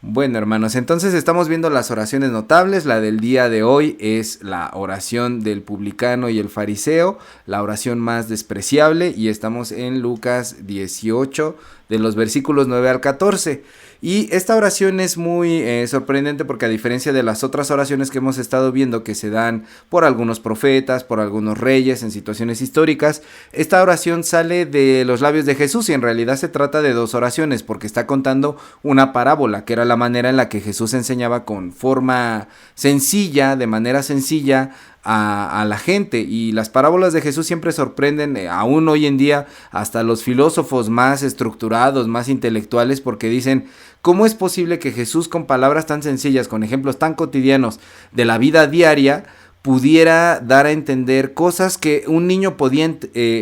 Bueno, hermanos, entonces estamos viendo las oraciones notables. La del día de hoy es la oración del publicano y el fariseo, la oración más despreciable, y estamos en Lucas 18, de los versículos 9 al 14. Y esta oración es muy sorprendente porque, a diferencia de las otras oraciones que hemos estado viendo que se dan por algunos profetas, por algunos reyes en situaciones históricas, esta oración sale de los labios de Jesús, y en realidad se trata de dos oraciones porque está contando una parábola, que era la manera en la que Jesús enseñaba con forma sencilla, de manera sencilla, a la gente. Y las parábolas de Jesús siempre sorprenden, aún hoy en día, hasta los filósofos más estructurados, más intelectuales, porque dicen: ¿cómo es posible que Jesús, con palabras tan sencillas, con ejemplos tan cotidianos de la vida diaria, pudiera dar a entender cosas que un niño podía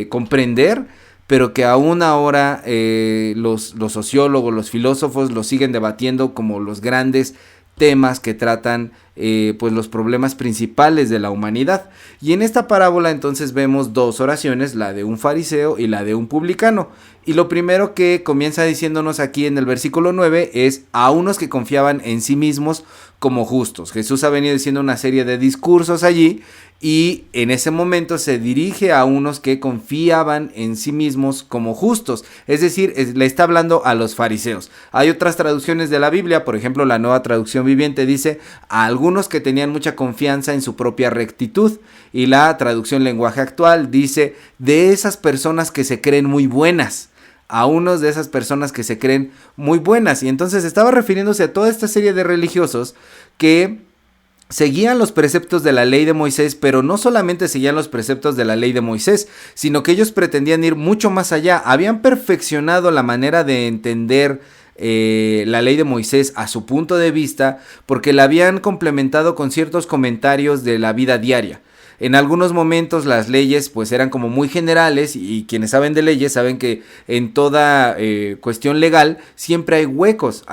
comprender, pero que aún ahora los sociólogos, los filósofos lo siguen debatiendo como los grandes temas que tratan pues los problemas principales de la humanidad? Y en esta parábola entonces vemos dos oraciones, la de un fariseo y la de un publicano. Y lo primero que comienza diciéndonos aquí en el versículo 9 es: a unos que confiaban en sí mismos como justos. Jesús ha venido diciendo una serie de discursos allí, y en ese momento se dirige a unos que confiaban en sí mismos como justos, es decir, le está hablando a los fariseos. Hay otras traducciones de la Biblia, por ejemplo la Nueva Traducción Viviente dice: a algunos que tenían mucha confianza en su propia rectitud, y la traducción Lenguaje Actual dice: de esas personas que se creen muy buenas. A unos de esas personas que se creen muy buenas. Y entonces estaba refiriéndose a toda esta serie de religiosos que seguían los preceptos de la ley de Moisés, pero no solamente seguían los preceptos de la ley de Moisés, sino que ellos pretendían ir mucho más allá. Habían perfeccionado la manera de entender la ley de Moisés a su punto de vista, porque la habían complementado con ciertos comentarios de la vida diaria. En algunos momentos las leyes pues eran como muy generales, y quienes saben de leyes saben que en toda cuestión legal siempre hay huecos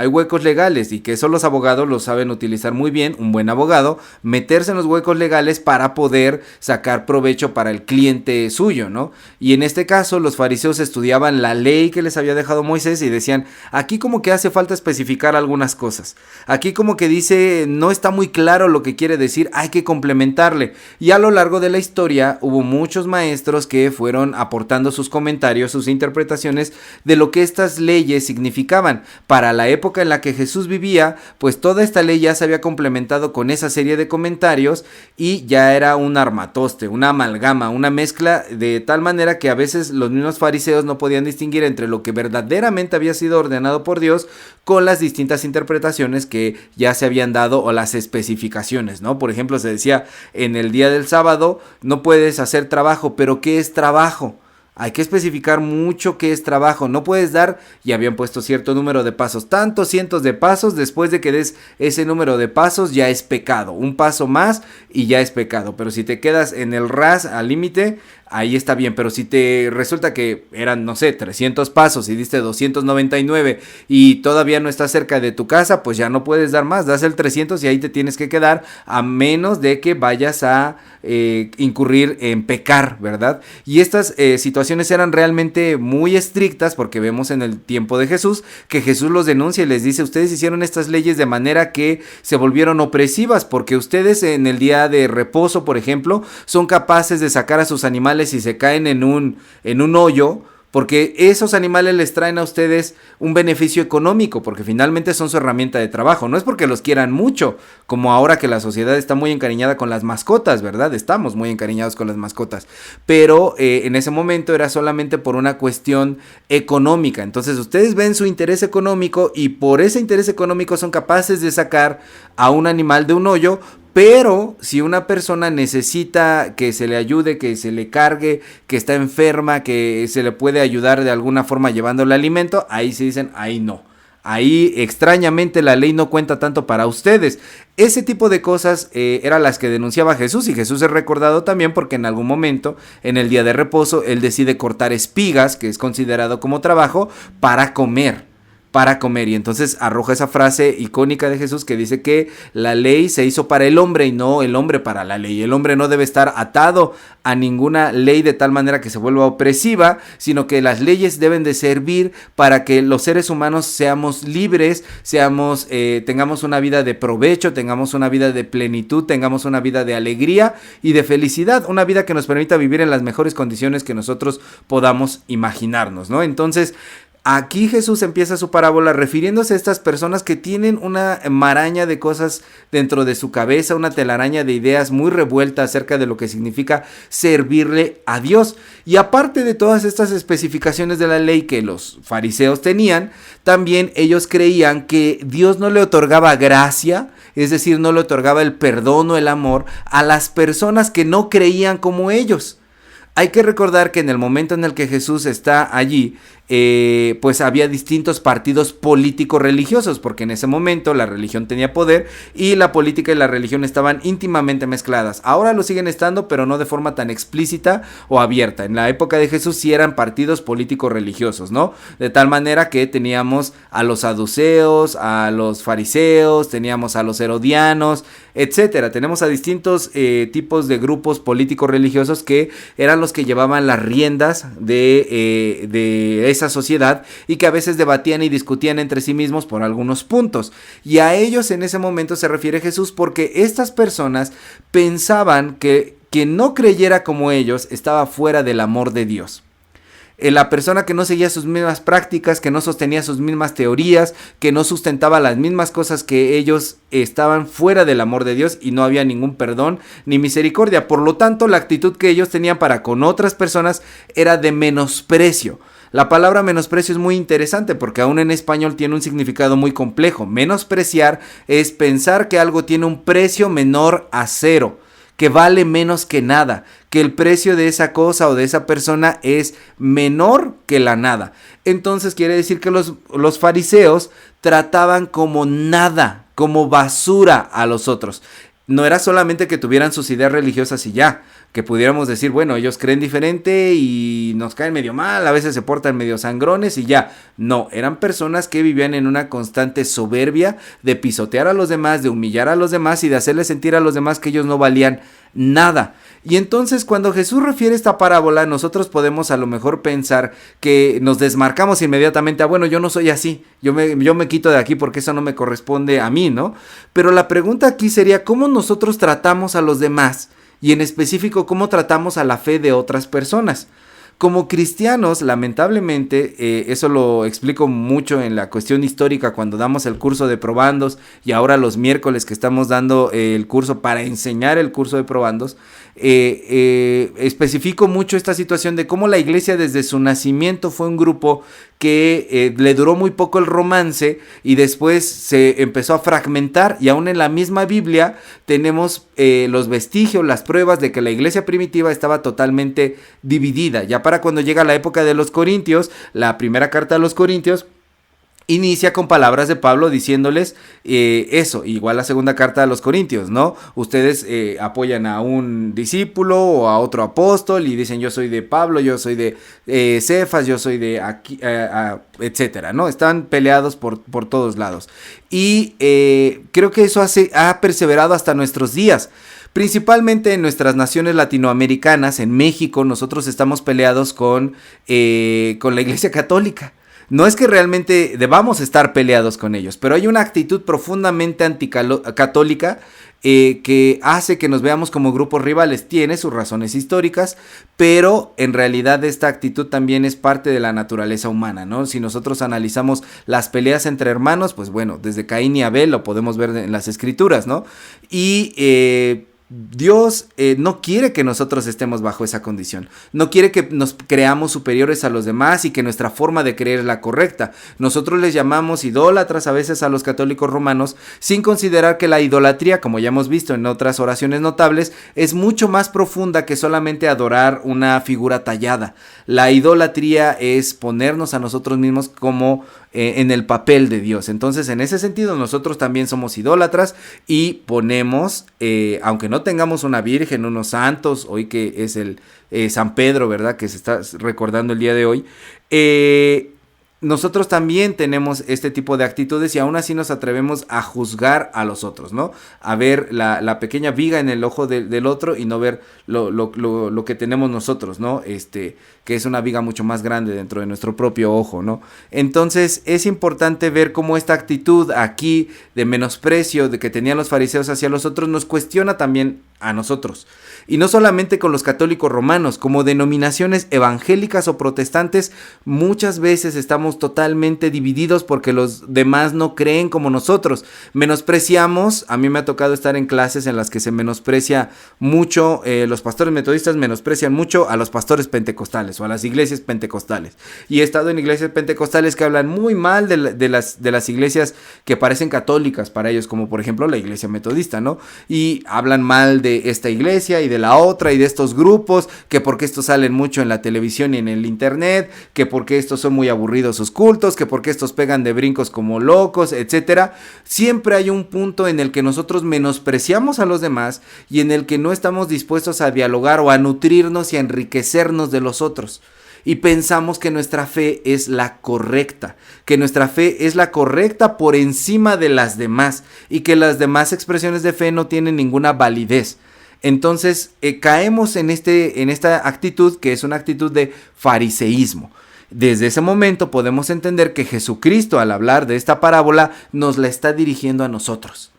legales, y que eso los abogados lo saben utilizar muy bien. Un buen abogado, meterse en los huecos legales para poder sacar provecho para el cliente suyo, ¿no? Y en este caso los fariseos estudiaban la ley que les había dejado Moisés y decían: aquí como que hace falta especificar algunas cosas, aquí como que dice, no está muy claro lo que quiere decir, hay que complementarle. Y a lo largo de la historia hubo muchos maestros que fueron aportando sus comentarios, sus interpretaciones de lo que estas leyes significaban. Para la época en la que Jesús vivía, pues toda esta ley ya se había complementado con esa serie de comentarios, y ya era un armatoste, una amalgama, una mezcla, de tal manera que a veces los mismos fariseos no podían distinguir entre lo que verdaderamente había sido ordenado por Dios con las distintas interpretaciones que ya se habían dado, o las especificaciones, ¿no? Por ejemplo, se decía: en el día del sábado no puedes hacer trabajo. Pero ¿qué es trabajo? Hay que especificar mucho qué es trabajo. No puedes dar, y habían puesto cierto número de pasos, tantos cientos de pasos. Después de que des ese número de pasos ya es pecado. Un paso más y ya es pecado. Pero si te quedas en el ras, al límite, ahí está bien. Pero si te resulta que eran, no sé, 300 pasos y diste 299 y todavía no estás cerca de tu casa, pues ya no puedes dar más. Das el 300 y ahí te tienes que quedar, a menos de que vayas a incurrir en pecar, ¿verdad? Y estas situaciones eran realmente muy estrictas, porque vemos en el tiempo de Jesús que Jesús los denuncia y les dice: ustedes hicieron estas leyes de manera que se volvieron opresivas, porque ustedes en el día de reposo, por ejemplo, son capaces de sacar a sus animales y se caen en un hoyo, porque esos animales les traen a ustedes un beneficio económico, porque finalmente son su herramienta de trabajo. No es porque los quieran mucho, como ahora que la sociedad está muy encariñada con las mascotas, ¿verdad? Estamos muy encariñados con las mascotas, pero en ese momento era solamente por una cuestión económica. Entonces ustedes ven su interés económico, y por ese interés económico son capaces de sacar a un animal de un hoyo. Pero si una persona necesita que se le ayude, que se le cargue, que está enferma, que se le puede ayudar de alguna forma llevándole alimento, ahí se dicen: ahí no. Ahí extrañamente la ley no cuenta tanto para ustedes. Ese tipo de cosas eran las que denunciaba Jesús, y Jesús es recordado también porque en algún momento, en el día de reposo, él decide cortar espigas, que es considerado como trabajo, para comer. para comer. Y entonces arroja esa frase icónica de Jesús que dice que la ley se hizo para el hombre y no el hombre para la ley. El hombre no debe estar atado a ninguna ley de tal manera que se vuelva opresiva, sino que las leyes deben de servir para que los seres humanos seamos libres, tengamos una vida de provecho, tengamos una vida de plenitud, tengamos una vida de alegría y de felicidad, una vida que nos permita vivir en las mejores condiciones que nosotros podamos imaginarnos, ¿no? Entonces, aquí Jesús empieza su parábola refiriéndose a estas personas que tienen una maraña de cosas dentro de su cabeza, una telaraña de ideas muy revuelta acerca de lo que significa servirle a Dios. Y aparte de todas estas especificaciones de la ley que los fariseos tenían, también ellos creían que Dios no le otorgaba gracia, es decir, no le otorgaba el perdón o el amor a las personas que no creían como ellos. Hay que recordar que en el momento en el que Jesús está allí, pues había distintos partidos políticos religiosos, porque en ese momento la religión tenía poder y la política y la religión estaban íntimamente mezcladas. Ahora lo siguen estando, pero no de forma tan explícita o abierta. En la época de Jesús sí eran partidos políticos religiosos, ¿no? De tal manera que teníamos a los saduceos, a los fariseos, teníamos a los herodianos, etcétera. Tenemos a distintos tipos de grupos políticos religiosos que eran los que llevaban las riendas de esa sociedad y que a veces debatían y discutían entre sí mismos por algunos puntos. Y a ellos en ese momento se refiere Jesús, porque estas personas pensaban que quien no creyera como ellos estaba fuera del amor de Dios. La persona que no seguía sus mismas prácticas, que no sostenía sus mismas teorías, que no sustentaba las mismas cosas que ellos, estaban fuera del amor de Dios y no había ningún perdón ni misericordia. Por lo tanto, la actitud que ellos tenían para con otras personas era de menosprecio. La palabra menosprecio es muy interesante porque aún en español tiene un significado muy complejo. Menospreciar es pensar que algo tiene un precio menor a cero, que vale menos que nada, que el precio de esa cosa o de esa persona es menor que la nada. Entonces quiere decir que los fariseos trataban como nada, como basura a los otros. No era solamente que tuvieran sus ideas religiosas y ya, que pudiéramos decir, bueno, ellos creen diferente y nos caen medio mal, a veces se portan medio sangrones y ya. No, eran personas que vivían en una constante soberbia de pisotear a los demás, de humillar a los demás y de hacerles sentir a los demás que ellos no valían nada. Y entonces cuando Jesús refiere esta parábola, nosotros podemos a lo mejor pensar que nos desmarcamos inmediatamente, bueno, yo no soy así, yo me quito de aquí porque eso no me corresponde a mí, ¿no? Pero la pregunta aquí sería, ¿cómo nosotros tratamos a los demás? Y en específico, ¿cómo tratamos a la fe de otras personas? Como cristianos, lamentablemente, eso lo explico mucho en la cuestión histórica cuando damos el curso de probandos y ahora los miércoles que estamos dando el curso para enseñar el curso de probandos, especifico mucho esta situación de cómo la iglesia desde su nacimiento fue un grupo que le duró muy poco el romance y después se empezó a fragmentar, y aún en la misma Biblia tenemos los vestigios, las pruebas de que la iglesia primitiva estaba totalmente dividida. Ya para cuando llega la época de los Corintios, la primera carta a los Corintios inicia con palabras de Pablo diciéndoles eso, igual la segunda carta a los Corintios, ¿no? Ustedes apoyan a un discípulo o a otro apóstol y dicen yo soy de Pablo, yo soy de Cefas, yo soy de aquí, etcétera, ¿no? Están peleados por todos lados. Y creo que eso ha perseverado hasta nuestros días. Principalmente en nuestras naciones latinoamericanas, en México, nosotros estamos peleados con la Iglesia Católica. No es que realmente debamos estar peleados con ellos, pero hay una actitud profundamente anticatólica que hace que nos veamos como grupos rivales. Tiene sus razones históricas, pero en realidad esta actitud también es parte de la naturaleza humana, ¿no? Si nosotros analizamos las peleas entre hermanos, pues bueno, desde Caín y Abel lo podemos ver en las escrituras, ¿no? Y Dios no quiere que nosotros estemos bajo esa condición. No quiere que nos creamos superiores a los demás y que nuestra forma de creer es la correcta. Nosotros les llamamos idólatras a veces a los católicos romanos, sin considerar que la idolatría, como ya hemos visto en otras oraciones notables, es mucho más profunda que solamente adorar una figura tallada. La idolatría es ponernos a nosotros mismos como en el papel de Dios. Entonces, en ese sentido, nosotros también somos idólatras y ponemos, aunque no tengamos una virgen, unos santos, hoy que es el San Pedro, ¿verdad? Que se está recordando el día de hoy, nosotros también tenemos este tipo de actitudes y aún así nos atrevemos a juzgar a los otros, ¿no? A ver la pequeña viga en el ojo del otro y no ver lo que tenemos nosotros, ¿no? Que es una viga mucho más grande dentro de nuestro propio ojo, ¿no? Entonces es importante ver cómo esta actitud aquí de menosprecio de que tenían los fariseos hacia los otros nos cuestiona también a nosotros. Y no solamente con los católicos romanos, como denominaciones evangélicas o protestantes, muchas veces estamos totalmente divididos porque los demás no creen como nosotros. Menospreciamos, a mí me ha tocado estar en clases en las que se menosprecia mucho, los pastores metodistas menosprecian mucho a los pastores pentecostales o a las iglesias pentecostales. Y he estado en iglesias pentecostales que hablan muy mal de las iglesias que parecen católicas para ellos, como por ejemplo la iglesia metodista, ¿no? Y hablan mal de esta iglesia y de la otra y de estos grupos, que porque estos salen mucho en la televisión y en el internet, que porque estos son muy aburridos sus cultos, que porque estos pegan de brincos como locos, etcétera. Siempre hay un punto en el que nosotros menospreciamos a los demás y en el que no estamos dispuestos a dialogar o a nutrirnos y a enriquecernos de los otros. Y pensamos que nuestra fe es la correcta, que nuestra fe es la correcta por encima de las demás y que las demás expresiones de fe no tienen ninguna validez. Entonces caemos en esta actitud que es una actitud de fariseísmo. Desde ese momento podemos entender que Jesucristo, al hablar de esta parábola, nos la está dirigiendo a nosotros.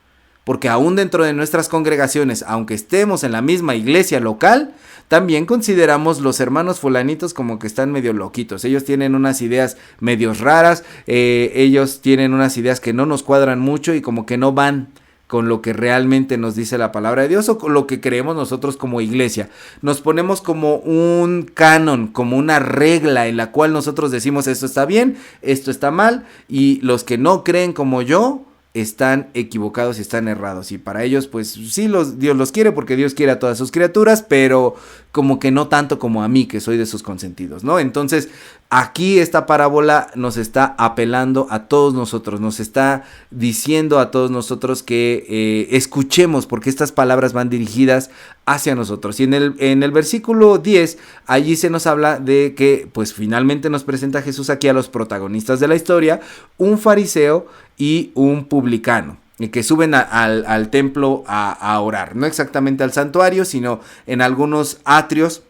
Porque aún dentro de nuestras congregaciones, aunque estemos en la misma iglesia local, también consideramos los hermanos fulanitos como que están medio loquitos. Ellos tienen unas ideas medio raras, ellos tienen unas ideas que no nos cuadran mucho y como que no van con lo que realmente nos dice la palabra de Dios o con lo que creemos nosotros como iglesia. Nos ponemos como un canon, como una regla en la cual nosotros decimos esto está bien, esto está mal, y los que no creen como yo están equivocados y están errados. Y para ellos pues sí, Dios los quiere porque Dios quiere a todas sus criaturas, pero como que no tanto como a mí que soy de sus consentidos, ¿no? Entonces aquí esta parábola nos está apelando a todos nosotros, nos está diciendo a todos nosotros que escuchemos, porque estas palabras van dirigidas hacia nosotros. Y en el versículo 10, allí se nos habla de que pues finalmente nos presenta Jesús aquí a los protagonistas de la historia, un fariseo y un publicano, que suben al templo a orar, no exactamente al santuario, sino en algunos atrios,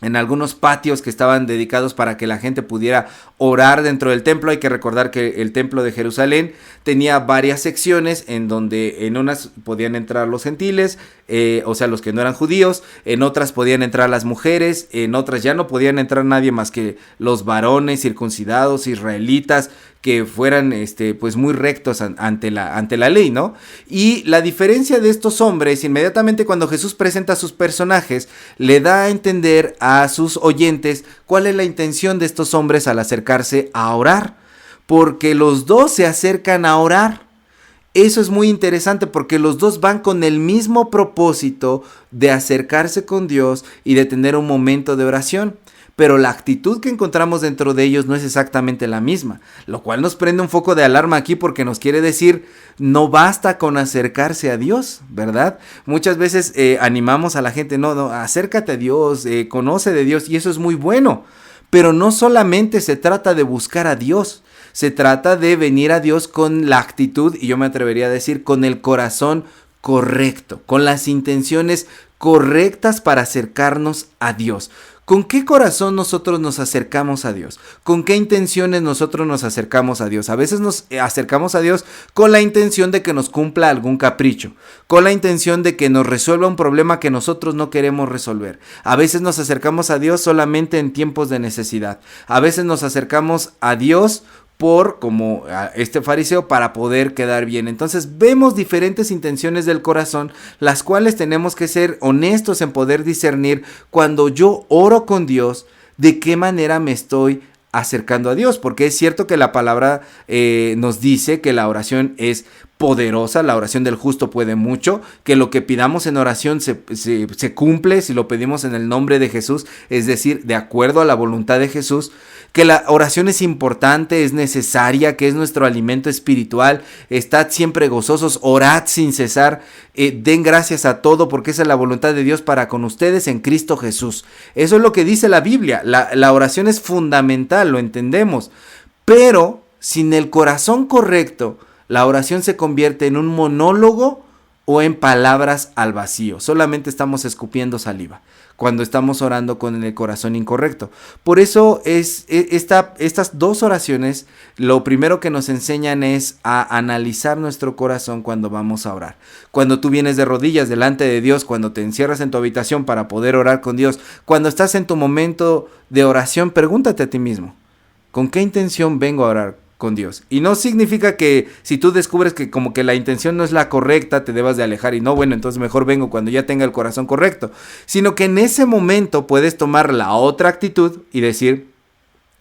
en algunos patios que estaban dedicados para que la gente pudiera orar dentro del templo. Hay que recordar que el templo de Jerusalén tenía varias secciones en donde en unas podían entrar los gentiles, o sea los que no eran judíos, en otras podían entrar las mujeres, en otras ya no podían entrar nadie más que los varones circuncidados, israelitas, que fueran pues muy rectos ante la ley, ¿no? Y la diferencia de estos hombres, inmediatamente cuando Jesús presenta a sus personajes, le da a entender a sus oyentes cuál es la intención de estos hombres al acercarse a orar, porque los dos se acercan a orar. Eso es muy interesante porque los dos van con el mismo propósito de acercarse con Dios y de tener un momento de oración. Pero la actitud que encontramos dentro de ellos no es exactamente la misma, lo cual nos prende un foco de alarma aquí porque nos quiere decir, no basta con acercarse a Dios, ¿verdad? Muchas veces animamos a la gente, no, acércate a Dios, conoce de Dios, y eso es muy bueno, pero no solamente se trata de buscar a Dios, se trata de venir a Dios con la actitud, y yo me atrevería a decir, con el corazón correcto, con las intenciones correctas para acercarnos a Dios. ¿Con qué corazón nosotros nos acercamos a Dios? ¿Con qué intenciones nosotros nos acercamos a Dios? A veces nos acercamos a Dios con la intención de que nos cumpla algún capricho, con la intención de que nos resuelva un problema que nosotros no queremos resolver. A veces nos acercamos a Dios solamente en tiempos de necesidad. A veces nos acercamos a Dios como a este fariseo, para poder quedar bien. Entonces vemos diferentes intenciones del corazón, las cuales tenemos que ser honestos en poder discernir cuando yo oro con Dios, de qué manera me estoy acercando a Dios, porque es cierto que la palabra nos dice que la oración es poderosa, la oración del justo puede mucho, que lo que pidamos en oración se cumple si lo pedimos en el nombre de Jesús, es decir, de acuerdo a la voluntad de Jesús, que la oración es importante, es necesaria, que es nuestro alimento espiritual. Estad siempre gozosos, orad sin cesar, den gracias a todo, porque esa es la voluntad de Dios para con ustedes en Cristo Jesús. Eso es lo que dice la Biblia. La oración es fundamental, lo entendemos. Pero sin el corazón correcto, la oración se convierte en un monólogo o en palabras al vacío. Solamente estamos escupiendo saliva cuando estamos orando con el corazón incorrecto. Por eso estas dos oraciones, lo primero que nos enseñan es a analizar nuestro corazón cuando vamos a orar. Cuando tú vienes de rodillas delante de Dios, cuando te encierras en tu habitación para poder orar con Dios, cuando estás en tu momento de oración, pregúntate a ti mismo, ¿con qué intención vengo a orar con Dios? Y no significa que si tú descubres que como que la intención no es la correcta, te debas de alejar y no, bueno, entonces mejor vengo cuando ya tenga el corazón correcto, sino que en ese momento puedes tomar la otra actitud y decir,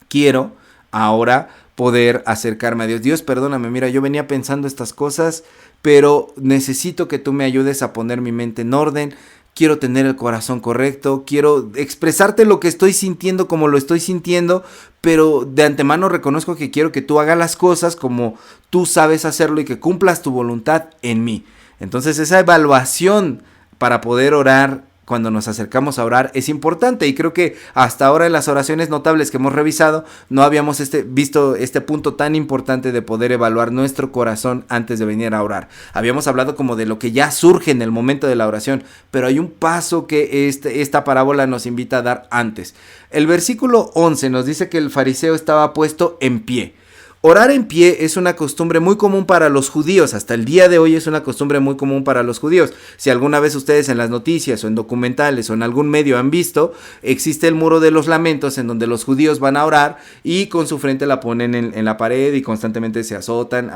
quiero ahora poder acercarme a Dios. Dios, perdóname, mira, yo venía pensando estas cosas, pero necesito que tú me ayudes a poner mi mente en orden. Quiero tener el corazón correcto, quiero expresarte lo que estoy sintiendo como lo estoy sintiendo, pero de antemano reconozco que quiero que tú hagas las cosas como tú sabes hacerlo y que cumplas tu voluntad en mí. Entonces esa evaluación para poder orar cuando nos acercamos a orar es importante, y creo que hasta ahora en las oraciones notables que hemos revisado no habíamos visto este punto tan importante de poder evaluar nuestro corazón antes de venir a orar. Habíamos hablado como de lo que ya surge en el momento de la oración, pero hay un paso que esta parábola nos invita a dar antes. El versículo 11 nos dice que el fariseo estaba puesto en pie. Orar en pie es una costumbre muy común para los judíos, hasta el día de hoy es una costumbre muy común para los judíos. Si alguna vez ustedes en las noticias o en documentales o en algún medio han visto, existe el muro de los lamentos en donde los judíos van a orar y con su frente la ponen en la pared y constantemente se azotan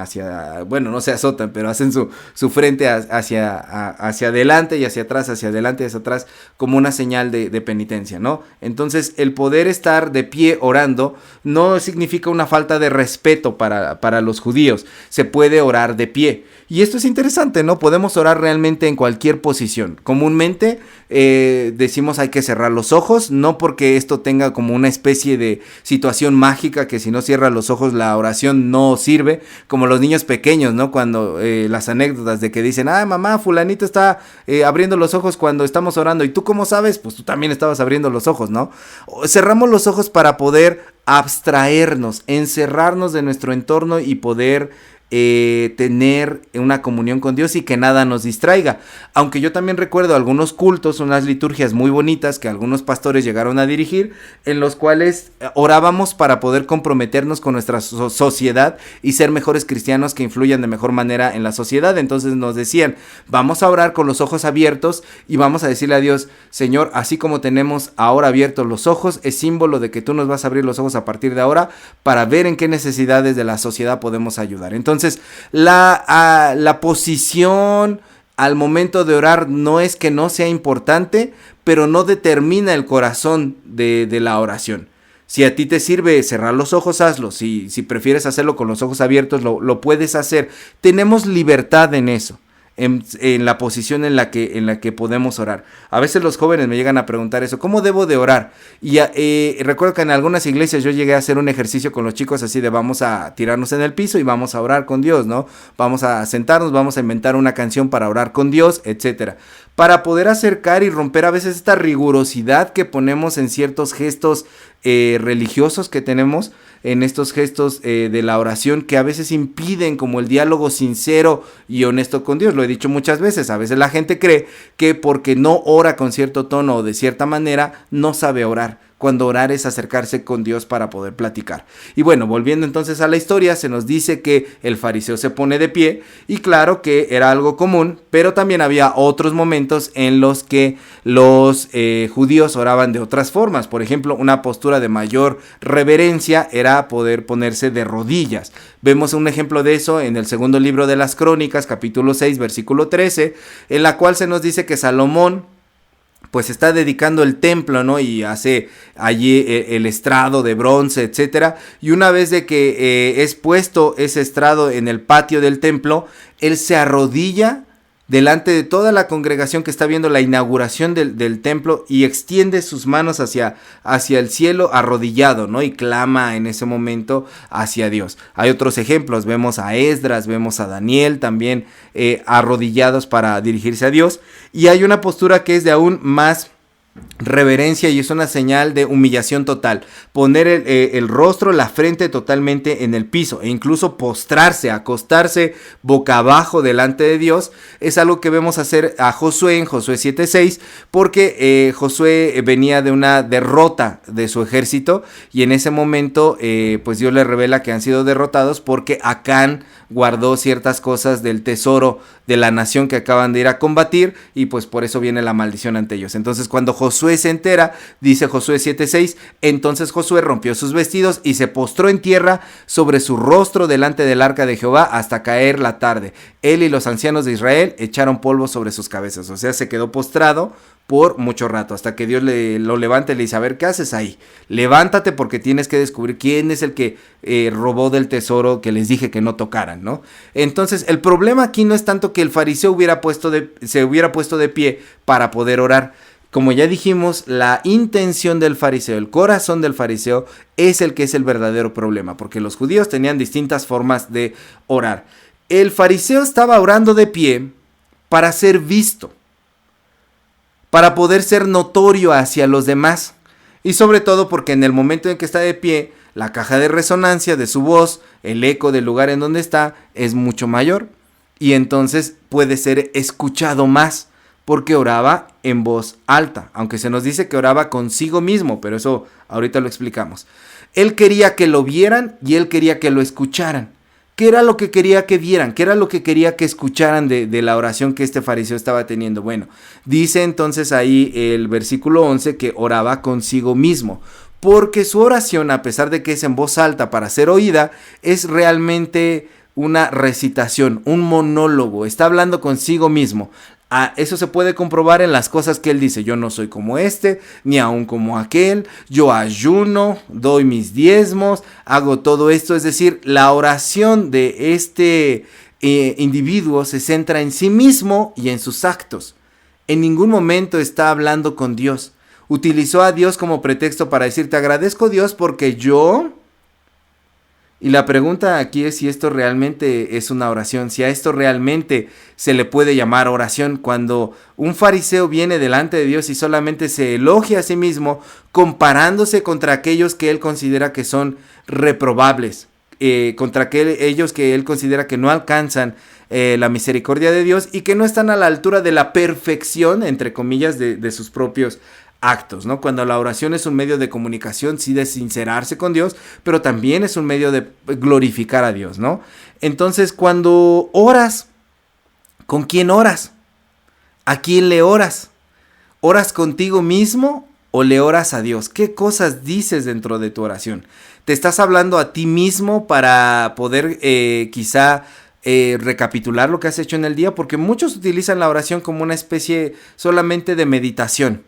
no se azotan, pero hacen su frente hacia adelante y hacia atrás, hacia adelante y hacia atrás, como una señal de penitencia, ¿no? Entonces el poder estar de pie orando no significa una falta de respeto para los judíos. Se puede orar de pie. Y esto es interesante, ¿no? Podemos orar realmente en cualquier posición. Comúnmente decimos hay que cerrar los ojos, no porque esto tenga como una especie de situación mágica que si no cierras los ojos la oración no sirve, como los niños pequeños, ¿no? Cuando las anécdotas de que dicen, mamá, fulanito está abriendo los ojos cuando estamos orando, ¿y tú cómo sabes? Pues tú también estabas abriendo los ojos, ¿no? Cerramos los ojos para poder abstraernos, encerrarnos de nuestro entorno y poder tener una comunión con Dios y que nada nos distraiga. Aunque yo también recuerdo algunos cultos, unas liturgias muy bonitas que algunos pastores llegaron a dirigir, en los cuales orábamos para poder comprometernos con nuestra sociedad y ser mejores cristianos que influyan de mejor manera en la sociedad. Entonces nos decían, vamos a orar con los ojos abiertos y vamos a decirle a Dios, Señor, así como tenemos ahora abiertos los ojos, es símbolo de que tú nos vas a abrir los ojos a partir de ahora para ver en qué necesidades de la sociedad podemos ayudar. Entonces la posición al momento de orar no es que no sea importante, pero no determina el corazón de la oración. Si a ti te sirve cerrar los ojos, hazlo. Si prefieres hacerlo con los ojos abiertos, lo puedes hacer. Tenemos libertad en eso. En la posición en la que podemos orar. A veces los jóvenes me llegan a preguntar eso, ¿cómo debo de orar? Y recuerdo que en algunas iglesias yo llegué a hacer un ejercicio con los chicos así de vamos a tirarnos en el piso y vamos a orar con Dios, ¿no? Vamos a sentarnos, vamos a inventar una canción para orar con Dios, etcétera. Para poder acercar y romper a veces esta rigurosidad que ponemos en ciertos gestos religiosos que tenemos, en estos gestos de la oración que a veces impiden como el diálogo sincero y honesto con Dios. Lo he dicho muchas veces, a veces la gente cree que porque no ora con cierto tono o de cierta manera no sabe orar, cuando orar es acercarse con Dios para poder platicar. Y bueno, volviendo entonces a la historia, se nos dice que el fariseo se pone de pie y claro que era algo común, pero también había otros momentos en los que los judíos oraban de otras formas. Por ejemplo, una postura de mayor reverencia era poder ponerse de rodillas. Vemos un ejemplo de eso en el segundo libro de las Crónicas, capítulo 6, versículo 13, en la cual se nos dice que Salomón pues está dedicando el templo, ¿no? Y hace allí el estrado de bronce, etcétera. Y una vez de que es puesto ese estrado en el patio del templo, él se arrodilla delante de toda la congregación que está viendo la inauguración del templo y extiende sus manos hacia el cielo arrodillado, ¿no? Y clama en ese momento hacia Dios. Hay otros ejemplos, vemos a Esdras, vemos a Daniel también arrodillados para dirigirse a Dios. Y hay una postura que es de aún más reverencia y es una señal de humillación total. Poner el rostro, la frente totalmente en el piso e incluso postrarse, acostarse boca abajo delante de Dios es algo que vemos hacer a Josué en Josué 7:6 porque Josué venía de una derrota de su ejército y en ese momento pues Dios le revela que han sido derrotados porque Acán guardó ciertas cosas del tesoro de la nación que acaban de ir a combatir y pues por eso viene la maldición ante ellos. Entonces cuando Josué se entera, dice Josué 7:6, entonces Josué rompió sus vestidos y se postró en tierra sobre su rostro delante del arca de Jehová hasta caer la tarde. Él y los ancianos de Israel echaron polvo sobre sus cabezas, o sea, se quedó postrado por mucho rato, hasta que Dios lo levanta y le dice, a ver, ¿qué haces ahí? Levántate porque tienes que descubrir quién es el que robó del tesoro que les dije que no tocaran, ¿no? Entonces, el problema aquí no es tanto que el fariseo se hubiera puesto de pie para poder orar. Como ya dijimos, la intención del fariseo, el corazón del fariseo es el que es el verdadero problema, porque los judíos tenían distintas formas de orar. El fariseo estaba orando de pie para ser visto, para poder ser notorio hacia los demás. Y sobre todo porque en el momento en que está de pie, la caja de resonancia de su voz, el eco del lugar en donde está, es mucho mayor. Y entonces puede ser escuchado más, porque oraba en voz alta. Aunque se nos dice que oraba consigo mismo, pero eso ahorita lo explicamos. Él quería que lo vieran y él quería que lo escucharan. ¿Qué era lo que quería que vieran? ¿Qué era lo que quería que escucharan de la oración que este fariseo estaba teniendo? Bueno, dice entonces ahí el versículo 11 que oraba consigo mismo, porque su oración, a pesar de que es en voz alta para ser oída, es realmente una recitación, un monólogo, está hablando consigo mismo. Eso se puede comprobar en las cosas que él dice. Yo no soy como este, ni aún como aquel. Yo ayuno, doy mis diezmos, hago todo esto. Es decir, la oración de este individuo se centra en sí mismo y en sus actos. En ningún momento está hablando con Dios. Utilizó a Dios como pretexto para decir, te agradezco Dios porque yo... Y la pregunta aquí es si esto realmente es una oración, si a esto realmente se le puede llamar oración, cuando un fariseo viene delante de Dios y solamente se elogia a sí mismo comparándose contra aquellos que él considera que son reprobables, contra ellos que él considera que no alcanzan la misericordia de Dios y que no están a la altura de la perfección, entre comillas, de sus propios actos, ¿no? Cuando la oración es un medio de comunicación, sí, de sincerarse con Dios, pero también es un medio de glorificar a Dios, ¿no? Entonces, cuando oras, ¿con quién oras? ¿A quién le oras? ¿Oras contigo mismo o le oras a Dios? ¿Qué cosas dices dentro de tu oración? ¿Te estás hablando a ti mismo para poder quizá recapitular lo que has hecho en el día? Porque muchos utilizan la oración como una especie solamente de meditación,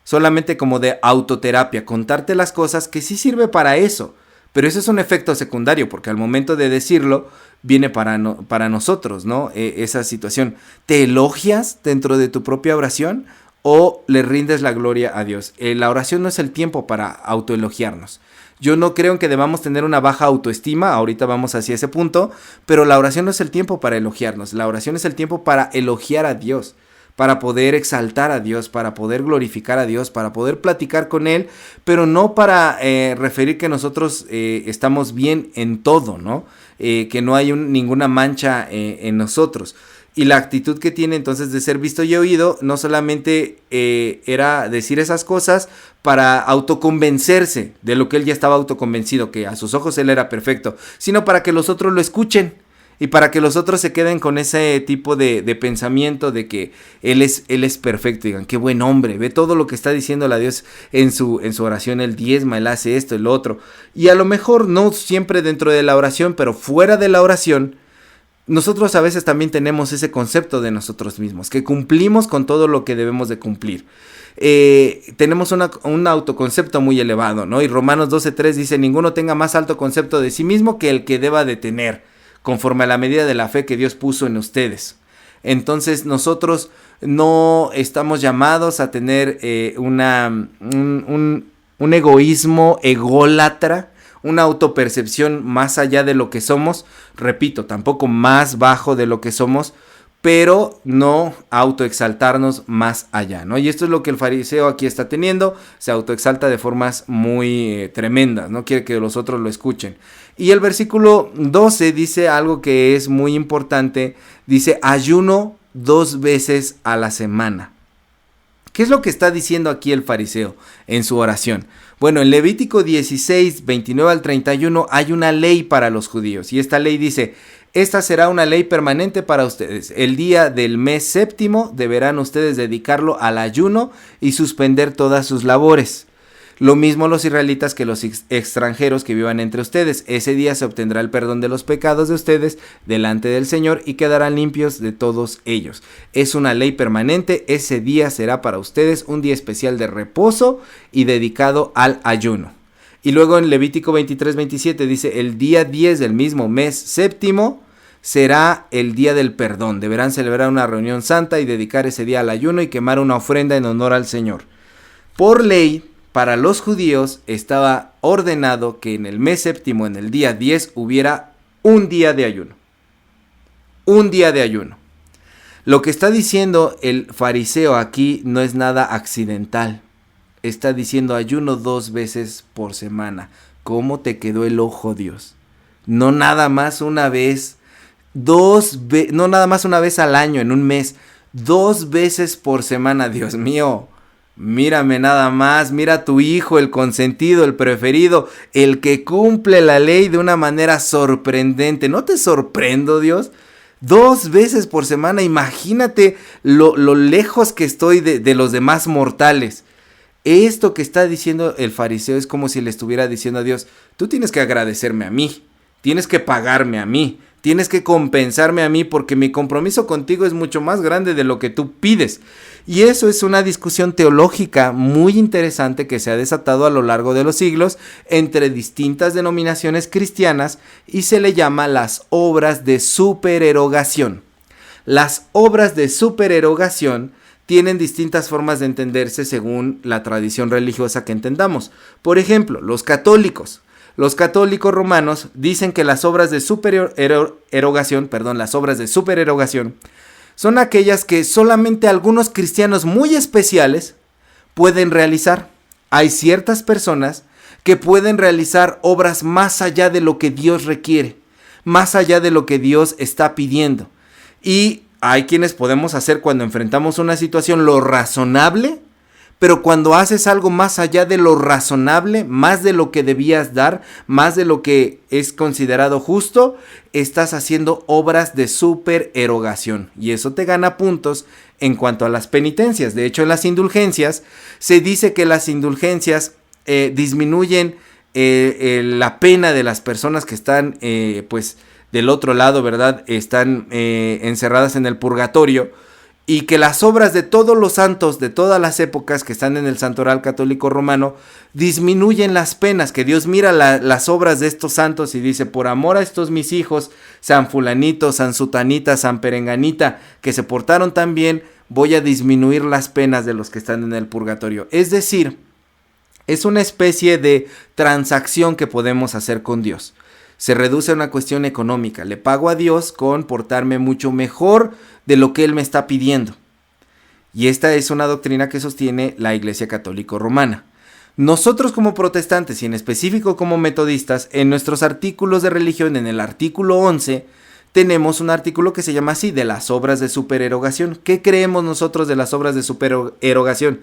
solamente como de autoterapia, contarte las cosas, que sí sirve para eso, pero eso es un efecto secundario, porque al momento de decirlo, viene para nosotros, ¿no? Esa situación. ¿Te elogias dentro de tu propia oración o le rindes la gloria a Dios? La oración no es el tiempo para autoelogiarnos. Yo no creo en que debamos tener una baja autoestima, ahorita vamos hacia ese punto, pero la oración no es el tiempo para elogiarnos, la oración es el tiempo para elogiar a Dios, para poder exaltar a Dios, para poder glorificar a Dios, para poder platicar con Él, pero no para referir que nosotros estamos bien en todo, ¿no? Que no hay ninguna mancha en nosotros. Y la actitud que tiene entonces de ser visto y oído no solamente era decir esas cosas para autoconvencerse de lo que él ya estaba autoconvencido, que a sus ojos él era perfecto, sino para que los otros lo escuchen. Y para que los otros se queden con ese tipo de pensamiento de que él es perfecto. Digan, qué buen hombre, ve todo lo que está diciéndole a Dios en su oración. Él diezma, él hace esto, el otro. Y a lo mejor no siempre dentro de la oración, pero fuera de la oración, nosotros a veces también tenemos ese concepto de nosotros mismos, que cumplimos con todo lo que debemos de cumplir. Tenemos un autoconcepto muy elevado, ¿no? Y Romanos 12:3 dice, ninguno tenga más alto concepto de sí mismo que el que deba de tener, conforme a la medida de la fe que Dios puso en ustedes. Entonces nosotros no estamos llamados a tener un egoísmo ególatra, una autopercepción más allá de lo que somos, repito, tampoco más bajo de lo que somos, pero no autoexaltarnos más allá, ¿no? Y esto es lo que el fariseo aquí está teniendo, se autoexalta de formas muy tremendas, no quiere que los otros lo escuchen. Y el versículo 12 dice algo que es muy importante, dice ayuno 2 veces a la semana. ¿Qué es lo que está diciendo aquí el fariseo en su oración? Bueno, en Levítico 16, 29 al 31 hay una ley para los judíos y esta ley dice: esta será una ley permanente para ustedes. El día del mes séptimo deberán ustedes dedicarlo al ayuno y suspender todas sus labores. Lo mismo los israelitas que los extranjeros que vivan entre ustedes. Ese día se obtendrá el perdón de los pecados de ustedes delante del Señor y quedarán limpios de todos ellos. Es una ley permanente. Ese día será para ustedes un día especial de reposo y dedicado al ayuno. Y luego en Levítico 23, 27 dice: el día 10 del mismo mes séptimo será el día del perdón. Deberán celebrar una reunión santa y dedicar ese día al ayuno y quemar una ofrenda en honor al Señor. Por ley, para los judíos estaba ordenado que en el mes séptimo, en el día 10, hubiera un día de ayuno. Un día de ayuno. Lo que está diciendo el fariseo aquí no es nada accidental. Está diciendo ayuno 2 veces por semana. ¿Cómo te quedó el ojo, Dios? No nada más una vez, no nada más una vez al año, en un mes. 2 veces por semana, Dios mío. Mírame nada más, mira a tu hijo, el consentido, el preferido, el que cumple la ley de una manera sorprendente. ¿No te sorprendo, Dios? 2 veces por semana, imagínate lo lejos que estoy de los demás mortales. Esto que está diciendo el fariseo es como si le estuviera diciendo a Dios: tú tienes que agradecerme a mí, tienes que pagarme a mí, tienes que compensarme a mí porque mi compromiso contigo es mucho más grande de lo que tú pides. Y eso es una discusión teológica muy interesante que se ha desatado a lo largo de los siglos entre distintas denominaciones cristianas y se le llama las obras de supererogación. Las obras de supererogación tienen distintas formas de entenderse según la tradición religiosa que entendamos. Por ejemplo, los católicos romanos dicen que las obras de supererogación son aquellas que solamente algunos cristianos muy especiales pueden realizar. Hay ciertas personas que pueden realizar obras más allá de lo que Dios requiere, más allá de lo que Dios está pidiendo. Y hay quienes podemos hacer cuando enfrentamos una situación lo razonable, pero cuando haces algo más allá de lo razonable, más de lo que debías dar, más de lo que es considerado justo, estás haciendo obras de supererogación. Y eso te gana puntos en cuanto a las penitencias. De hecho, en las indulgencias, se dice que las indulgencias disminuyen la pena de las personas que están, del otro lado, ¿verdad? Están encerradas en el purgatorio. Y que las obras de todos los santos de todas las épocas que están en el santoral católico romano disminuyen las penas, que Dios mira las obras de estos santos y dice: por amor a estos mis hijos, San fulanito, San sutanita, San perenganita, que se portaron tan bien, voy a disminuir las penas de los que están en el purgatorio. Es decir, es una especie de transacción que podemos hacer con Dios. Se reduce a una cuestión económica. Le pago a Dios con portarme mucho mejor de lo que Él me está pidiendo. Y esta es una doctrina que sostiene la Iglesia Católica Romana. Nosotros como protestantes y en específico como metodistas, en nuestros artículos de religión, en el artículo 11, tenemos un artículo que se llama así, de las obras de supererogación. ¿Qué creemos nosotros de las obras de supererogación?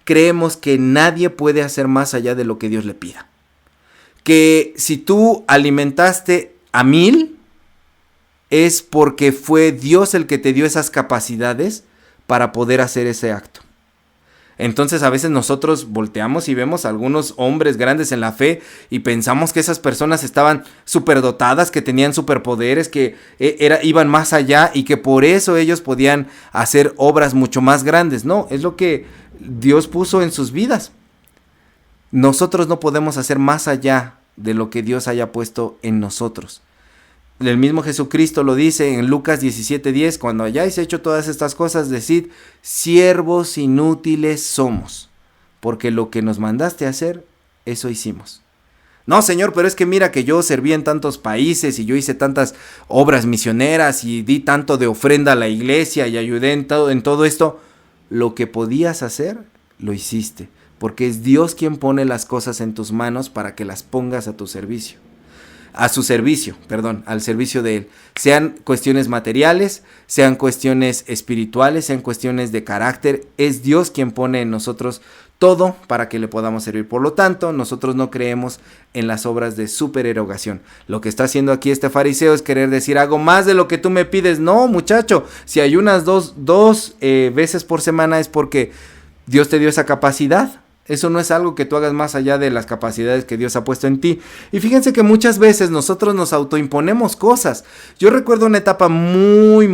Creemos que nadie puede hacer más allá de lo que Dios le pida. Que si tú alimentaste a 1000, es porque fue Dios el que te dio esas capacidades para poder hacer ese acto. Entonces a veces nosotros volteamos y vemos a algunos hombres grandes en la fe y pensamos que esas personas estaban superdotadas, que tenían superpoderes, que iban más allá y que por eso ellos podían hacer obras mucho más grandes. No, es lo que Dios puso en sus vidas. Nosotros no podemos hacer más allá de lo que Dios haya puesto en nosotros. El mismo Jesucristo lo dice en Lucas 17:10, cuando hayáis hecho todas estas cosas, decid: siervos inútiles somos, porque lo que nos mandaste a hacer, eso hicimos. No, Señor, pero es que mira que yo serví en tantos países y yo hice tantas obras misioneras y di tanto de ofrenda a la iglesia y ayudé en todo esto. Lo que podías hacer, lo hiciste, porque es Dios quien pone las cosas en tus manos para que las pongas a tu servicio. A su servicio, perdón, al servicio de Él. Sean cuestiones materiales, sean cuestiones espirituales, sean cuestiones de carácter. Es Dios quien pone en nosotros todo para que le podamos servir. Por lo tanto, nosotros no creemos en las obras de supererogación. Lo que está haciendo aquí este fariseo es querer decir, hago más de lo que tú me pides. No, muchacho, si ayunas dos veces por semana es porque Dios te dio esa capacidad. Eso no es algo que tú hagas más allá de las capacidades que Dios ha puesto en ti. Y fíjense que muchas veces nosotros nos autoimponemos cosas. Yo recuerdo una etapa muy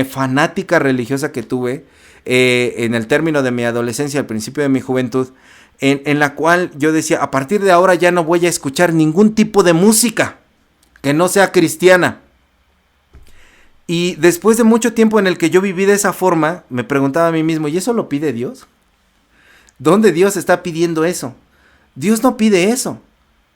fanática religiosa que tuve en el término de mi adolescencia, al principio de mi juventud, en la cual yo decía, a partir de ahora ya no voy a escuchar ningún tipo de música que no sea cristiana. Y después de mucho tiempo en el que yo viví de esa forma, me preguntaba a mí mismo, ¿y eso lo pide Dios? ¿Dónde Dios está pidiendo eso? Dios no pide eso,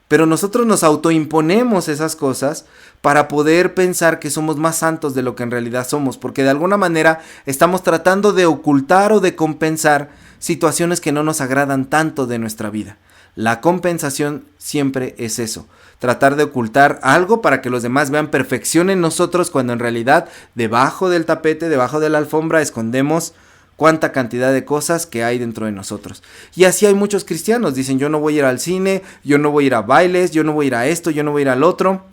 pero nosotros nos autoimponemos esas cosas para poder pensar que somos más santos de lo que en realidad somos, porque de alguna manera estamos tratando de ocultar o de compensar situaciones que no nos agradan tanto de nuestra vida. La compensación siempre es eso, tratar de ocultar algo para que los demás vean perfección en nosotros, cuando en realidad debajo del tapete, debajo de la alfombra escondemos cuánta cantidad de cosas que hay dentro de nosotros. Y así hay muchos cristianos, dicen, yo no voy a ir al cine, yo no voy a ir a bailes, yo no voy a ir a esto, yo no voy a ir al otro,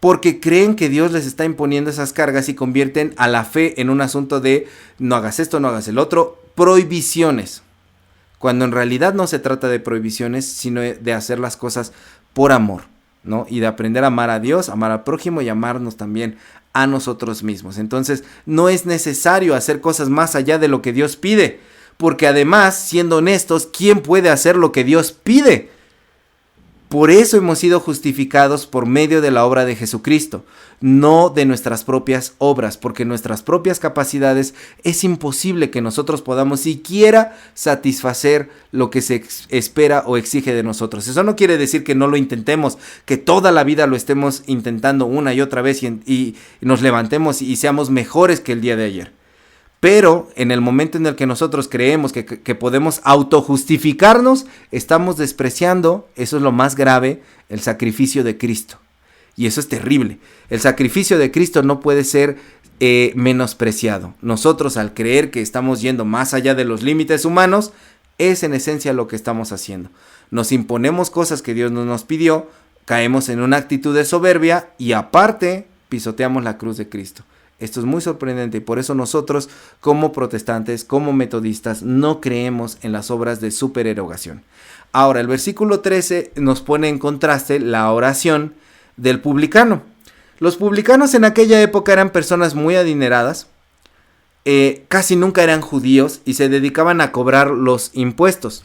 porque creen que Dios les está imponiendo esas cargas y convierten a la fe en un asunto de no hagas esto, no hagas el otro, prohibiciones, cuando en realidad no se trata de prohibiciones, sino de hacer las cosas por amor, ¿no? Y de aprender a amar a Dios, amar al prójimo y amarnos también a nosotros mismos. Entonces, no es necesario hacer cosas más allá de lo que Dios pide, porque además, siendo honestos, ¿quién puede hacer lo que Dios pide? Por eso hemos sido justificados por medio de la obra de Jesucristo, no de nuestras propias obras, porque nuestras propias capacidades es imposible que nosotros podamos siquiera satisfacer lo que se espera o exige de nosotros. Eso no quiere decir que no lo intentemos, que toda la vida lo estemos intentando una y otra vez y nos levantemos y seamos mejores que el día de ayer. Pero en el momento en el que nosotros creemos que podemos autojustificarnos, estamos despreciando, eso es lo más grave, el sacrificio de Cristo. Y eso es terrible. El sacrificio de Cristo no puede ser menospreciado. Nosotros, al creer que estamos yendo más allá de los límites humanos, es en esencia lo que estamos haciendo. Nos imponemos cosas que Dios no nos pidió, caemos en una actitud de soberbia y aparte pisoteamos la cruz de Cristo. Esto es muy sorprendente y por eso nosotros como protestantes, como metodistas, no creemos en las obras de supererogación. Ahora, el versículo 13 nos pone en contraste la oración del publicano. Los publicanos en aquella época eran personas muy adineradas, casi nunca eran judíos y se dedicaban a cobrar los impuestos.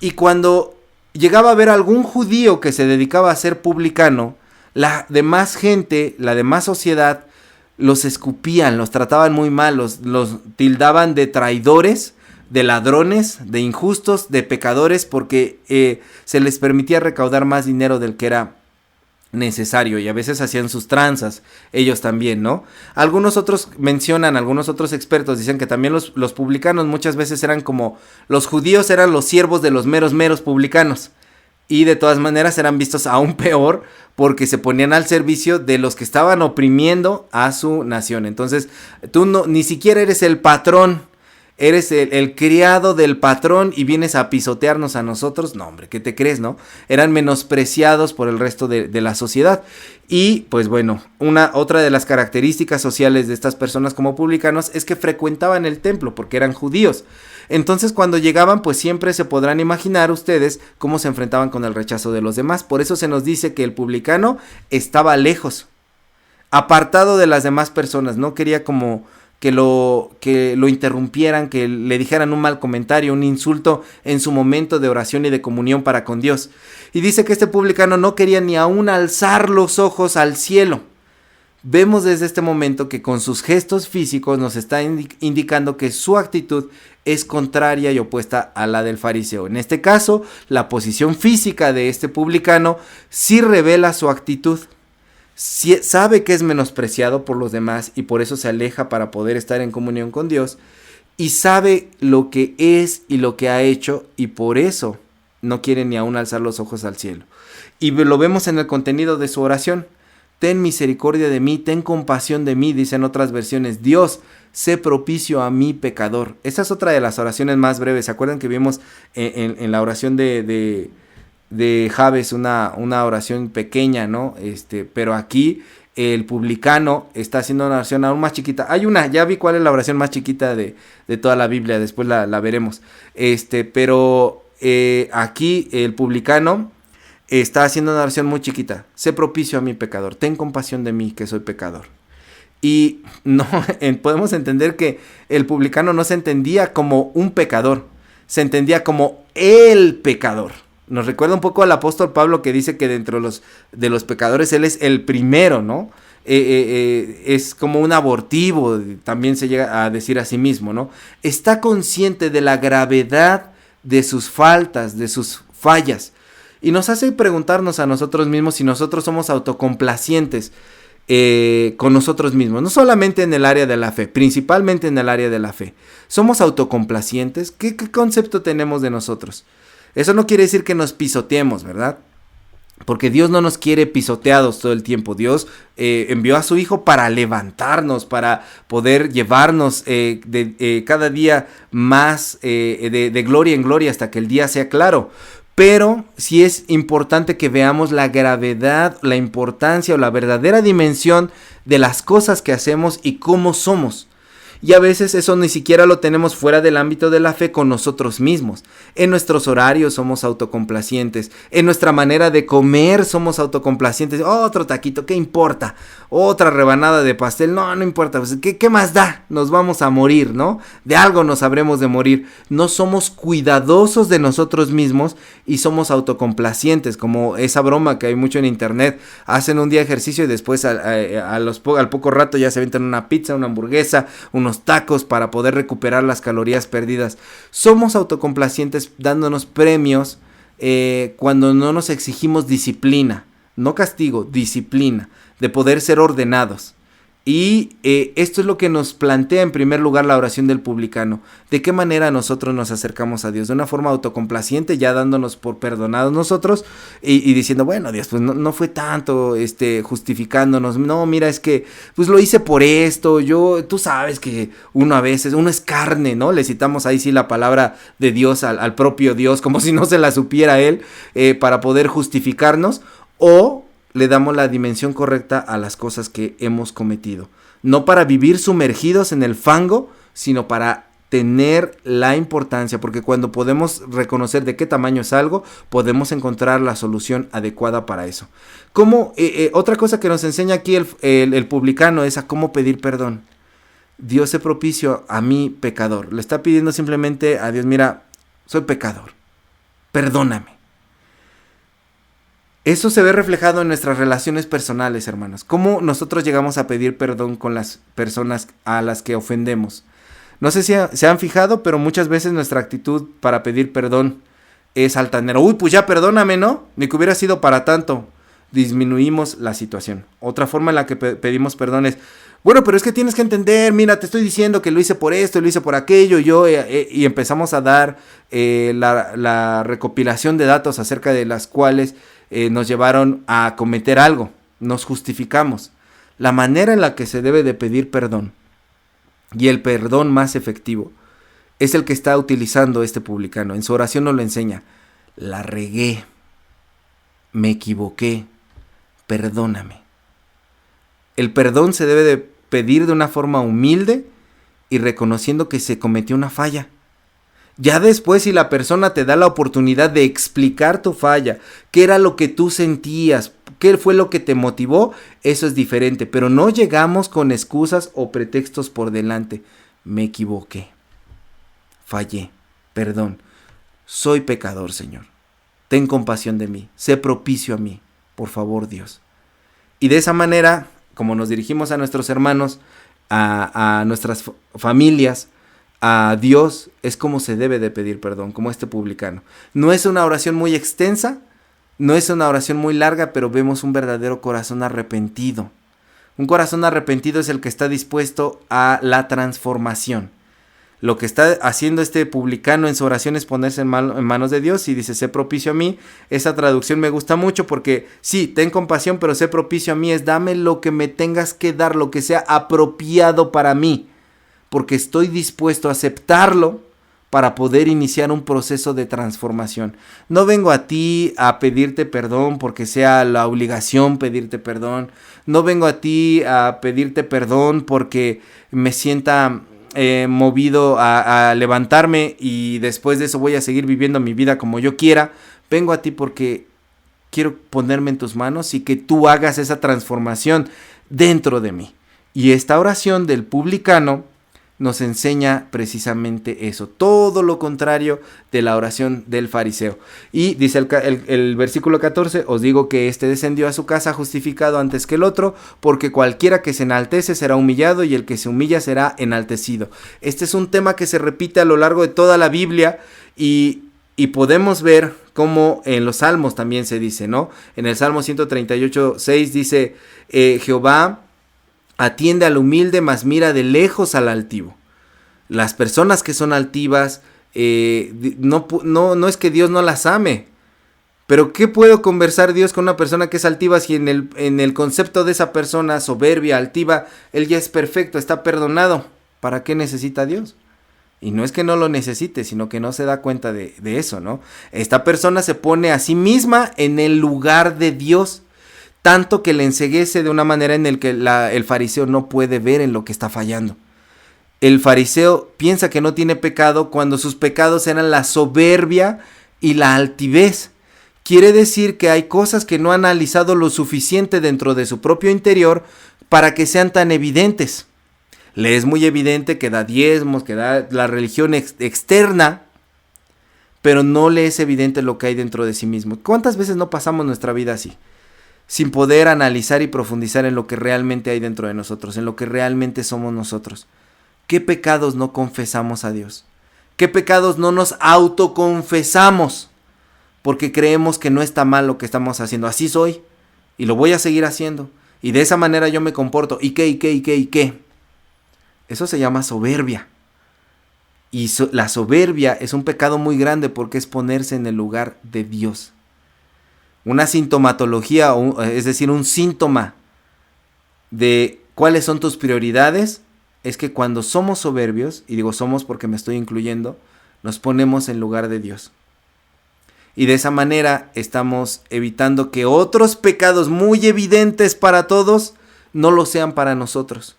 Y cuando llegaba a ver algún judío que se dedicaba a ser publicano, la demás gente, la demás sociedad, los escupían, los trataban muy mal, los tildaban de traidores, de ladrones, de injustos, de pecadores, porque se les permitía recaudar más dinero del que era necesario y a veces hacían sus tranzas, ellos también, ¿no? Algunos otros expertos dicen que también los publicanos muchas veces eran como, los judíos eran los siervos de los meros publicanos. Y de todas maneras eran vistos aún peor porque se ponían al servicio de los que estaban oprimiendo a su nación. Entonces, tú ni siquiera eres el patrón, eres el criado del patrón y vienes a pisotearnos a nosotros. No, hombre, ¿qué te crees, no? Eran menospreciados por el resto de la sociedad. Y, pues bueno, otra de las características sociales de estas personas como publicanos es que frecuentaban el templo porque eran judíos. Entonces cuando llegaban, pues siempre se podrán imaginar ustedes cómo se enfrentaban con el rechazo de los demás. Por eso se nos dice que el publicano estaba lejos, apartado de las demás personas. No quería como que lo interrumpieran, que le dijeran un mal comentario, un insulto en su momento de oración y de comunión para con Dios. Y dice que este publicano no quería ni aún alzar los ojos al cielo. vemos desde este momento que con sus gestos físicos nos está indicando que su actitud es contraria y opuesta a la del fariseo. En este caso, la posición física de este publicano sí revela su actitud. Sabe que es menospreciado por los demás y por eso se aleja para poder estar en comunión con Dios, y sabe lo que es y lo que ha hecho, y por eso no quiere ni aún alzar los ojos al cielo. Y lo vemos en el contenido de su oración. Ten misericordia de mí, ten compasión de mí, dicen otras versiones. Dios, sé propicio a mí, pecador. Esa es otra de las oraciones más breves. ¿Se acuerdan que vimos en la oración de Jabes una oración pequeña, ¿no? Pero aquí el publicano está haciendo una oración aún más chiquita. Ya vi cuál es la oración más chiquita de toda la Biblia, después la veremos. Pero aquí el publicano está haciendo una oración muy chiquita. Sé propicio a mi pecador, ten compasión de mí que soy pecador. Y no podemos entender que el publicano no se entendía como un pecador, se entendía como el pecador. Nos recuerda un poco al apóstol Pablo, que dice que dentro de los pecadores él es el primero, ¿no? Es como un abortivo, también se llega a decir a sí mismo, ¿no? Está consciente de la gravedad de sus faltas, de sus fallas, y nos hace preguntarnos a nosotros mismos si nosotros somos autocomplacientes con nosotros mismos, no solamente en el área de la fe, principalmente en el área de la fe. ¿Somos autocomplacientes? ¿Qué concepto tenemos de nosotros? Eso no quiere decir que nos pisoteemos, ¿verdad? Porque Dios no nos quiere pisoteados todo el tiempo. Dios envió a su Hijo para levantarnos, para poder llevarnos cada día más de gloria en gloria hasta que el día sea claro. Pero sí es importante que veamos la gravedad, la importancia o la verdadera dimensión de las cosas que hacemos y cómo somos. Y a veces eso ni siquiera lo tenemos fuera del ámbito de la fe con nosotros mismos. En nuestros horarios somos autocomplacientes. En nuestra manera de comer somos autocomplacientes. Otro taquito, ¿qué importa? Otra rebanada de pastel, no importa. Pues, ¿qué más da? Nos vamos a morir, ¿no? De algo nos habremos de morir. No somos cuidadosos de nosotros mismos y somos autocomplacientes, como esa broma que hay mucho en internet. Hacen un día ejercicio y después al poco rato ya se aventan una pizza, una hamburguesa, unos tacos para poder recuperar las calorías perdidas. Somos autocomplacientes dándonos premios cuando no nos exigimos disciplina, no castigo, disciplina, de poder ser ordenados. Y esto es lo que nos plantea en primer lugar la oración del publicano. ¿De qué manera nosotros nos acercamos a Dios? De una forma autocomplaciente, ya dándonos por perdonados nosotros y diciendo, bueno, Dios, pues no fue tanto, justificándonos. No, mira, es que pues lo hice por esto. Tú sabes que uno es carne, ¿no? Le citamos ahí sí la palabra de Dios al propio Dios, como si no se la supiera él, para poder justificarnos. O le damos la dimensión correcta a las cosas que hemos cometido. No para vivir sumergidos en el fango, sino para tener la importancia, porque cuando podemos reconocer de qué tamaño es algo, podemos encontrar la solución adecuada para eso. Otra cosa que nos enseña aquí el publicano es a cómo pedir perdón. Dios se propicio a mí, pecador. Le está pidiendo simplemente a Dios, mira, soy pecador, perdóname. Eso se ve reflejado en nuestras relaciones personales, hermanos. Cómo nosotros llegamos a pedir perdón con las personas a las que ofendemos. No sé si se han fijado, pero muchas veces nuestra actitud para pedir perdón es altanera. Uy, pues ya perdóname, ¿no? Ni que hubiera sido para tanto. Disminuimos la situación. Otra forma en la que pedimos perdón es, bueno, pero es que tienes que entender, mira, te estoy diciendo que lo hice por esto, lo hice por aquello, y empezamos a dar la recopilación de datos acerca de las cuales nos llevaron a cometer algo. Nos justificamos. La manera en la que se debe de pedir perdón, y el perdón más efectivo, es el que está utilizando este publicano. En su oración nos lo enseña. La regué, me equivoqué, perdóname. El perdón se debe de pedir de una forma humilde y reconociendo que se cometió una falla. Ya después, si la persona te da la oportunidad de explicar tu falla, qué era lo que tú sentías, qué fue lo que te motivó, eso es diferente. Pero no llegamos con excusas o pretextos por delante. Me equivoqué, fallé, perdón, soy pecador, Señor. Ten compasión de mí, sé propicio a mí, por favor, Dios. Y de esa manera, como nos dirigimos a nuestros hermanos, a nuestras familias, a Dios, es como se debe de pedir perdón, como este publicano. No es una oración muy extensa, no es una oración muy larga, pero vemos un verdadero corazón arrepentido. Un corazón arrepentido es el que está dispuesto a la transformación. Lo que está haciendo este publicano en su oración es ponerse en manos de Dios y dice, sé propicio a mí. Esa traducción me gusta mucho porque sí, ten compasión, pero sé propicio a mí es dame lo que me tengas que dar, lo que sea apropiado para mí, porque estoy dispuesto a aceptarlo para poder iniciar un proceso de transformación. No vengo a ti a pedirte perdón porque sea la obligación pedirte perdón. No vengo a ti a pedirte perdón porque me sienta movido a levantarme y después de eso voy a seguir viviendo mi vida como yo quiera. Vengo a ti porque quiero ponerme en tus manos y que tú hagas esa transformación dentro de mí. Y esta oración del publicano nos enseña precisamente eso, todo lo contrario de la oración del fariseo. Y dice el versículo 14, os digo que este descendió a su casa justificado antes que el otro, porque cualquiera que se enaltece será humillado y el que se humilla será enaltecido. Este es un tema que se repite a lo largo de toda la Biblia y podemos ver cómo en los Salmos también se dice, ¿no? En el Salmo 138:6 dice, Jehová atiende al humilde, mas mira de lejos al altivo. Las personas que son altivas, no es que Dios no las ame, pero ¿qué puedo conversar Dios con una persona que es altiva si en el concepto de esa persona soberbia, altiva, él ya es perfecto, está perdonado? ¿Para qué necesita Dios? Y no es que no lo necesite, sino que no se da cuenta de eso, ¿no? Esta persona se pone a sí misma en el lugar de Dios, tanto que le enceguece de una manera en el que el fariseo no puede ver en lo que está fallando. El fariseo piensa que no tiene pecado cuando sus pecados eran la soberbia y la altivez. Quiere decir que hay cosas que no ha analizado lo suficiente dentro de su propio interior para que sean tan evidentes. Le es muy evidente que da diezmos, que da la religión externa, pero no le es evidente lo que hay dentro de sí mismo. ¿Cuántas veces no pasamos nuestra vida así? Sin poder analizar y profundizar en lo que realmente hay dentro de nosotros, en lo que realmente somos nosotros. ¿Qué pecados no confesamos a Dios? ¿Qué pecados no nos autoconfesamos? Porque creemos que no está mal lo que estamos haciendo. Así soy y lo voy a seguir haciendo. Y de esa manera yo me comporto. ¿Y qué? Eso se llama soberbia. Y la soberbia es un pecado muy grande porque es ponerse en el lugar de Dios. Una sintomatología, es decir, un síntoma de cuáles son tus prioridades, es que cuando somos soberbios, y digo somos porque me estoy incluyendo, nos ponemos en lugar de Dios. Y de esa manera estamos evitando que otros pecados muy evidentes para todos no lo sean para nosotros.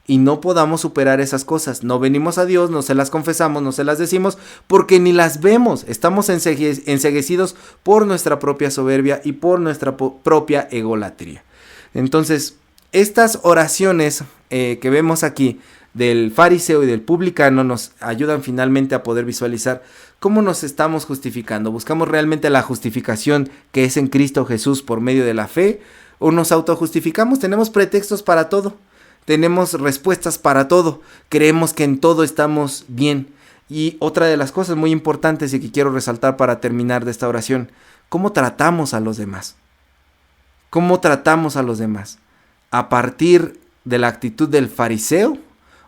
Y no podamos superar esas cosas. No venimos a Dios, no se las confesamos, no se las decimos, porque ni las vemos. Estamos enceguecidos por nuestra propia soberbia y por nuestra propia egolatría. Entonces, estas oraciones que vemos aquí del fariseo y del publicano nos ayudan finalmente a poder visualizar cómo nos estamos justificando. ¿Buscamos realmente la justificación que es en Cristo Jesús por medio de la fe? ¿O nos autojustificamos? Tenemos pretextos para todo. Tenemos respuestas para todo. Creemos que en todo estamos bien. Y otra de las cosas muy importantes y que quiero resaltar para terminar de esta oración, ¿cómo tratamos a los demás? ¿Cómo tratamos a los demás? ¿A partir de la actitud del fariseo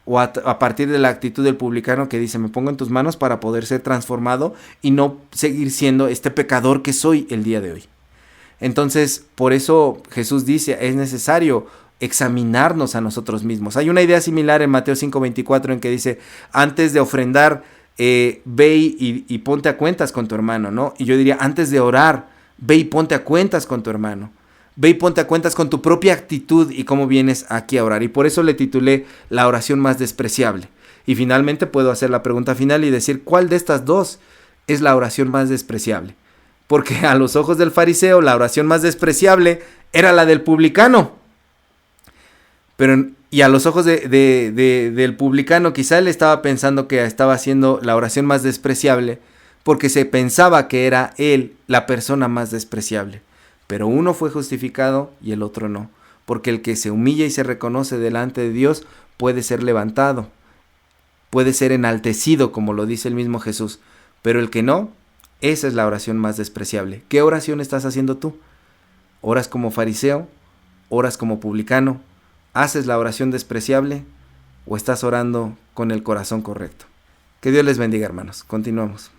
o a partir de la actitud del publicano que dice, me pongo en tus manos para poder ser transformado y no seguir siendo este pecador que soy el día de hoy? Entonces, por eso Jesús dice, es necesario examinarnos a nosotros mismos. Hay una idea similar en Mateo 5:24 en que dice, antes de ofrendar, ve y ponte a cuentas con tu hermano, ¿no? Y yo diría, antes de orar, ve y ponte a cuentas con tu hermano. Ve y ponte a cuentas con tu propia actitud y cómo vienes aquí a orar. Y por eso le titulé la oración más despreciable. Y finalmente puedo hacer la pregunta final y decir, ¿cuál de estas dos es la oración más despreciable? Porque a los ojos del fariseo la oración más despreciable era la del publicano. Y a los ojos del publicano quizá él estaba pensando que estaba haciendo la oración más despreciable porque se pensaba que era él la persona más despreciable. Pero uno fue justificado y el otro no. porque el que se humilla y se reconoce delante de Dios puede ser levantado, puede ser enaltecido, como lo dice el mismo Jesús, pero el que no, esa es la oración más despreciable. ¿Qué oración estás haciendo tú? ¿Oras como fariseo? ¿Oras como publicano? ¿Haces la oración despreciable o estás orando con el corazón correcto? Que Dios les bendiga, hermanos. Continuamos.